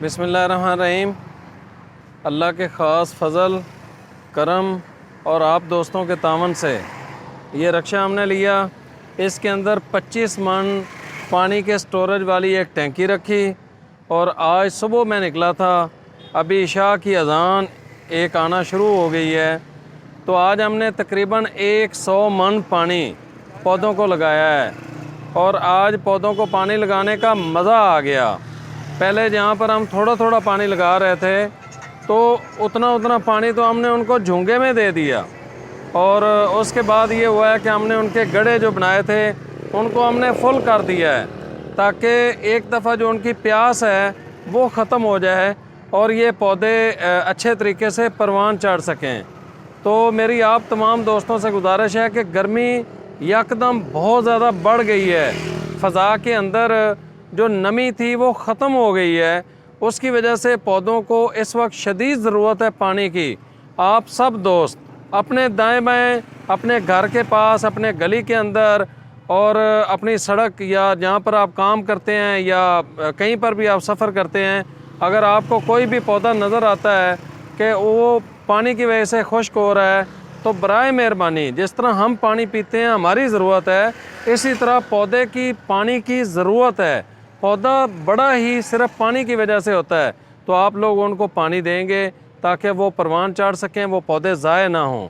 بسم اللہ الرحمن الرحیم۔ اللہ کے خاص فضل کرم اور آپ دوستوں کے تعاون سے یہ رکشہ ہم نے لیا۔ اس کے اندر 25 من پانی کے سٹوریج والی ایک ٹینکی رکھی اور آج صبح میں نکلا تھا، ابھی عشاء کی اذان ایک آنا شروع ہو گئی ہے، تو آج ہم نے تقریباً 100 من پانی پودوں کو لگایا ہے اور آج پودوں کو پانی لگانے کا مزہ آ گیا۔ پہلے جہاں پر ہم تھوڑا تھوڑا پانی لگا رہے تھے تو اتنا پانی تو ہم نے ان کو جھونگے میں دے دیا، اور اس کے بعد یہ ہوا ہے کہ ہم نے ان کے گڑھے جو بنائے تھے ان کو ہم نے فل کر دیا ہے تاکہ ایک دفعہ جو ان کی پیاس ہے وہ ختم ہو جائے اور یہ پودے اچھے طریقے سے پروان چڑھ سکیں۔ تو میری آپ تمام دوستوں سے گزارش ہے کہ گرمی یکدم بہت زیادہ بڑھ گئی ہے، فضا کے اندر جو نمی تھی وہ ختم ہو گئی ہے، اس کی وجہ سے پودوں کو اس وقت شدید ضرورت ہے پانی کی۔ آپ سب دوست اپنے دائیں بائیں، اپنے گھر کے پاس، اپنے گلی کے اندر اور اپنی سڑک یا جہاں پر آپ کام کرتے ہیں یا کہیں پر بھی آپ سفر کرتے ہیں، اگر آپ کو کوئی بھی پودا نظر آتا ہے کہ وہ پانی کی وجہ سے خشک ہو رہا ہے تو برائے مہربانی، جس طرح ہم پانی پیتے ہیں ہماری ضرورت ہے، اسی طرح پودے کی پانی کی ضرورت ہے۔ پودا بڑا ہی صرف پانی کی وجہ سے ہوتا ہے، تو آپ لوگ ان کو پانی دیں گے تاکہ وہ پروان چڑھ سکیں، وہ پودے ضائع نہ ہوں۔